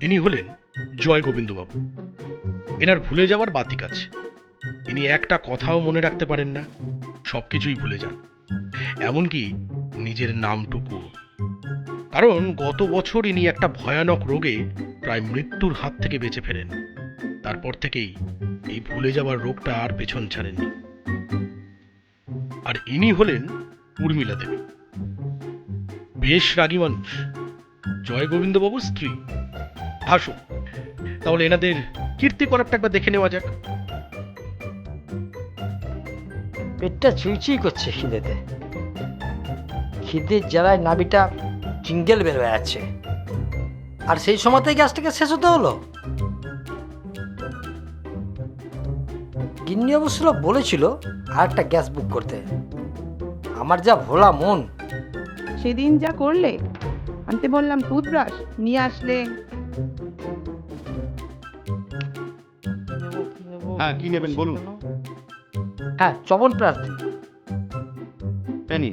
ইনি হলেন জয় গোবিন্দবাবু। এনার ভুলে যাওয়ার বাতিক আছে। ইনি একটা কথাও মনে রাখতে পারেন না, সবকিছুই ভুলে যান, এমনকি নিজের নামটুকু। কারণ গত বছর ইনি একটা ভয়ানক রোগে প্রায় মৃত্যুর হাত থেকে বেঁচে ফেরেন। তারপর থেকেই এই ভুলে যাওয়ার রোগটা আর পেছন ছাড়েননি। আর ইনি হলেন উর্মিলা দেবী, বেশ রাগী মানুষ, জয় গোবিন্দবাবুর স্ত্রী। আসুন তাহলে এনাদের কীর্তি করারটা একবার দেখে নেওয়া যাক। পেটটা চুইচুই করছে খিদেতে। খিদের জ্বালায় নাভিটা চিঙ্গেল বের হয়ে যাচ্ছে। আর সেই সময়তেই গ্যাসটাকে শেষ হতে হলো। গিন্নি অবশ্য বলেছিল আর একটা গ্যাস বুক করতে। আমার যা ভোলা মন। সেদিন যা করলে, আনতে বললাম টুথব্রাশ, নিয়ে আসলে। হ্যাঁ, কি নেবেন বলুন। হ্যাঁ, চবন প্রার্থী। পেনি।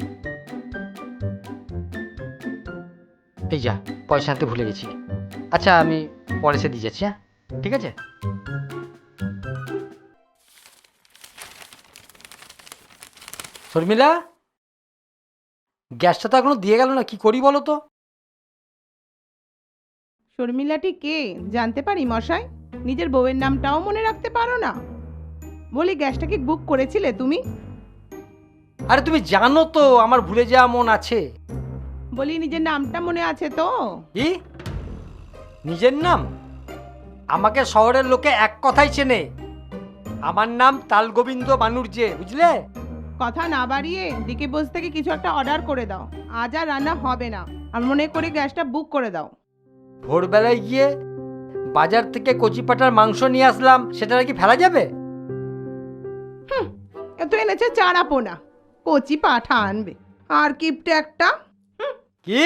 এই যা, পয়সা আনতে ভুলে গেছি। আচ্ছা, আমি পরে এসে দিয়ে যাচ্ছি। হ্যাঁ, ঠিক আছে। শর্মিলা, গ্যাসটা তো এখনো দিয়ে গেল না, কি করি বলো তো? শর্মিলাটি কে জানতে পারি মশাই? নিজের বউয়ের নামটাও মনে রাখতে পারো না? বলি, গ্যাসটা কি বুক করেছিলে তুমি? আরে তুমি জানো তো আমার ভুলে যাওয়া মন আছে। বলি, নিজের নামটা মনে আছে তো? কি নিজের নাম? আমাকে শহরের লোকে এক কথাই চেনে, আমার নাম তালগোবিন্দ বানুর্জে, বুঝলে? কথা না বাড়িয়ে দিকে বসে থেকে কিছু একটা অর্ডার করে দাও। আজ আর রান্না হবে না, আর মনে করে গ্যাসটা বুক করে দাও। ভোরবেলায় গিয়ে বাজার থেকে কচি পাটার মাংস নিয়ে আসলাম, সেটা নাকি ফেলা যাবে? এত এনেছে চারা পোনা, কচি পাঠা আনবে আর কিপটে একটা। কি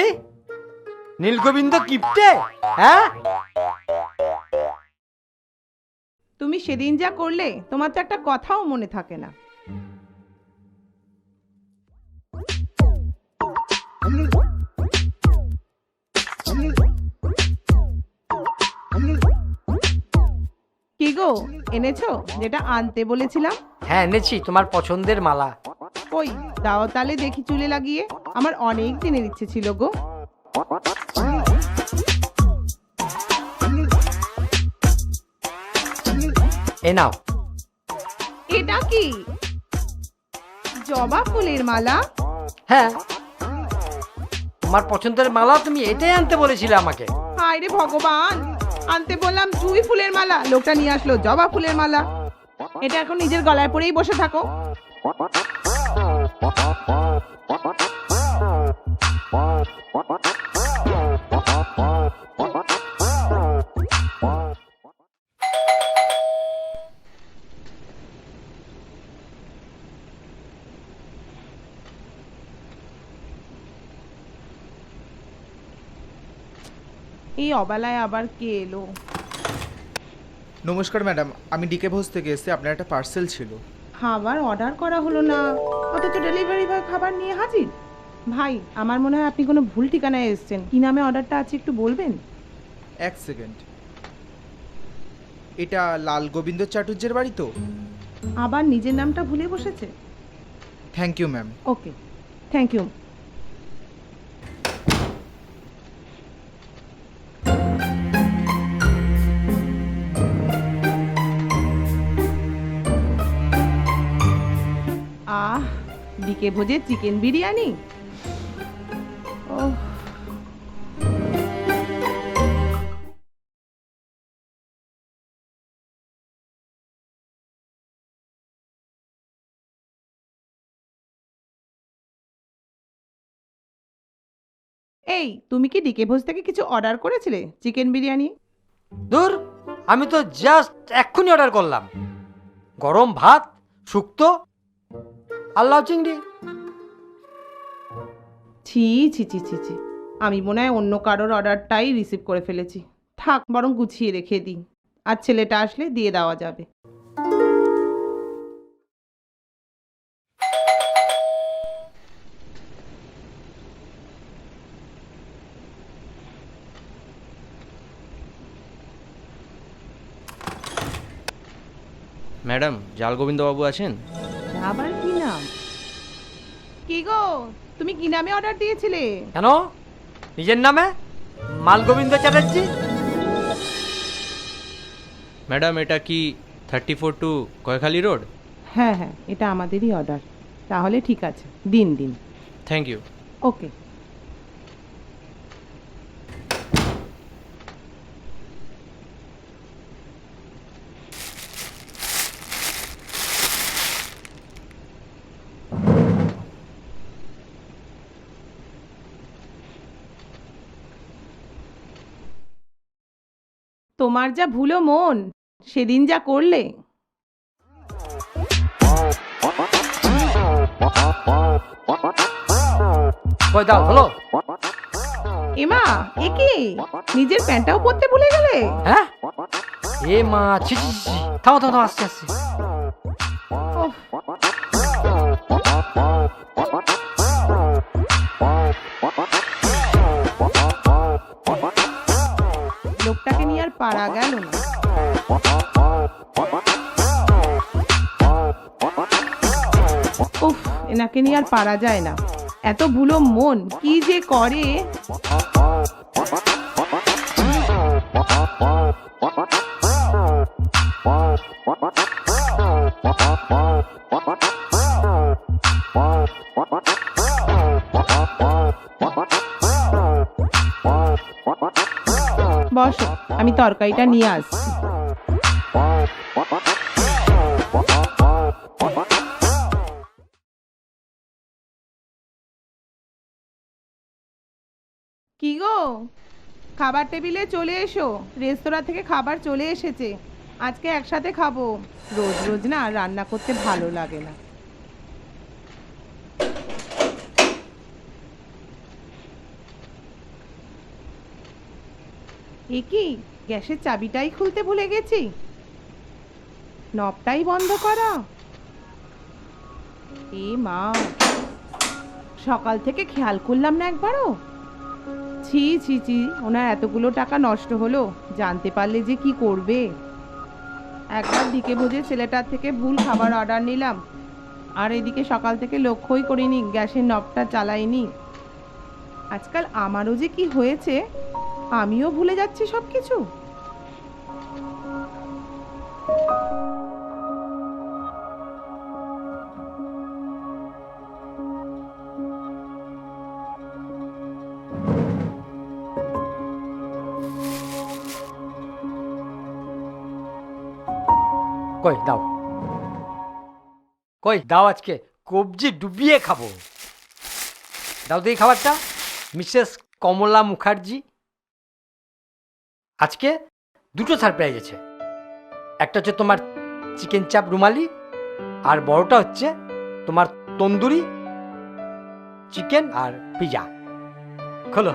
নীলগোবিন্দ কিপটে? হ্যাঁ, তুমি সেদিন যা করলে, তোমার তো একটা কথাও মনে থাকে না। কি গো, এনেছো যেটা আনতে বলেছিলাম? হ্যাঁ এনেছি, তোমার পছন্দের মালা। ওই দাও তালে দেখি চুলে লাগিয়ে। আমার অনেক দিনের ইচ্ছে ছিল গো। এ নাও। এটা কি? জবা ফুলের মালা? হ্যাঁ, তোমার পছন্দের মালা, তুমি এটাই আনতে বলেছিলে আমাকে। হায় রে ভগবান, আনতে বললাম জুঁই ফুলের মালা, লোকটা নিয়ে আসলো জবা ফুলের মালা। এটা এখন নিজের গলায় পরেই বসে থাকো। এই অবেলায় আবার কে এলো? নমস্কার ম্যাডাম, আমি ডিকে ভোজ থেকে এসেছি, আপনার একটা পার্সেল ছিল। খাবার অর্ডার করা হলো না, অথচ ডেলিভারি বয় খাবার নিয়ে হাজির। ভাই, আমার মনে হয় আপনি কোনো ভুল ঠিকানায় এসেছেন। কি নামে অর্ডারটা আছে একটু বলবেন? এক সেকেন্ড। এটা লাল গোবিন্দ চাটুর্যের বাড়ি তো? আবার নিজের নামটা ভুলে বসেছে। Thank you ma'am. Okay, thank you. আহ, ডিকে ভোজের চিকেন বিরিয়ানি। ওহ, এই তুমি কি ডিকে ভোজ থেকে কিছু অর্ডার করেছিলে চিকেন বিরিয়ানি? দূর, আমি তো জাস্ট এক্ষুনি অর্ডার করলাম। গরম ভাত, শুক্তো আর লাউ চিংড়ি। ছি ছি ছি ছি ছি, আমি মনে হয় অন্য কারোর অর্ডারটাই রিসিভ করে ফেলেছি। থাক, বরং গুছিয়ে রেখে দিই, আর ছেলেটা আসলে দিয়ে দেওয়া যাবে। ম্যাডাম জাল গোবিন্দবাবু আছেন? আবার কি নাম? কি গো, তুমি কি নামে অর্ডার দিয়েছিলে? কেন, নিজের নামে মাল গোবিন্দ চ্যাটার্জি। ম্যাডাম এটা কি 34 টু কয়খালি রোড? হ্যাঁ হ্যাঁ, এটা আমাদেরই অর্ডার। তাহলে ঠিক আছে, দিন দিন। Thank you. ওকে। তোমার যা ভুলো মন, সেদিন যা করলে। কই দাও হলো? এমা, এ কি, নিজের প্যান্টটাও পরতে ভুলে গেলে? হ্যাঁ, এ মা, ছি ছি ছি, থামো থামো থামো, আসছে আসছে। ওহ, লোকটাকে নিয়ে আর পারা গেল না। উফ, এনাকে নিয়ে আর পারা যায় না। এত ভুলো মন কি যে করে। বসো, আমি তরকারিটা নিয়ে আসছি। কি গো, খাবার টেবিলে চলে এসো। রেস্তোরাঁ থেকে খাবার চলে এসেছে, আজকে একসাথে খাবো। রোজ রোজ না রান্না করতে ভালো লাগে না। এ কি, গ্যাসের চাবিটাই খুলতে ভুলে গেছি, নবটাই বন্ধ করা। এ মা, সকাল থেকে খেয়াল করলাম না একবারও। ছি ছি ছি, ওনার এতগুলো টাকা নষ্ট হলো, জানতে পারলে যে কি করবে। একবার দিকে বুঝে ছেলেটার থেকে ভুল খাবার অর্ডার নিলাম, আর এদিকে সকাল থেকে লক্ষ্যই করিনি গ্যাসের নবটা চালাইনি। আজকাল আমারও যে কি হয়েছে, আমিও ভুলে যাচ্ছি সব কিছু। কই দাও, কই দাও, আজকে কবজি ডুবিয়ে খাবো। দাও দিই খাবারটা, মিসেস কমলা মুখার্জি। আজকে দুটো সারপ্রাইজ আছে, একটা হচ্ছে তোমার চিকেন চাপ রুমালি, আর বড়টা হচ্ছে তোমার তন্দুরি চিকেন আর পিজা। খোলো।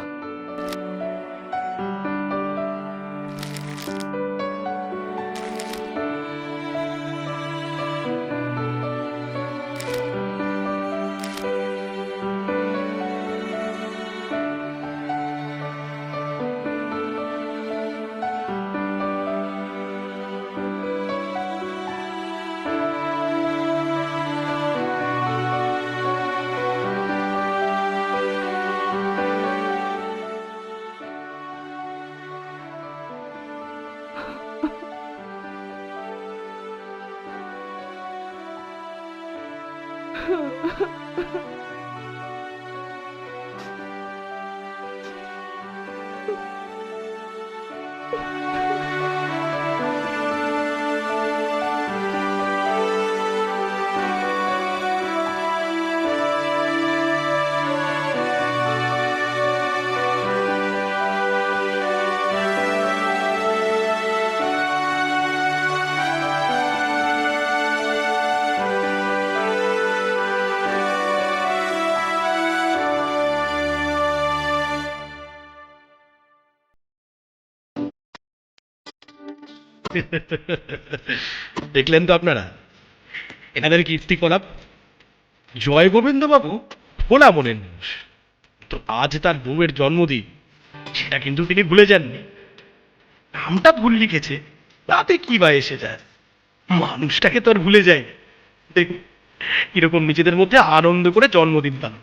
দেখলেন তো আপনারা এনাদের কীর্তিকলাপ। জয় গোবিন্দ বাবু ভোলা মনের মানুষ, তো আজ তার বউয়ের জন্মদিন, সেটা কিন্তু তিনি ভুলে যাননি। নামটা ভুল লিখেছে, তাতে কি বা এসে যায়। মানুষটাকে তো আর ভুলে যায়। দেখ, কিরকম নিজেদের মধ্যে আনন্দ করে জন্মদিন পালন।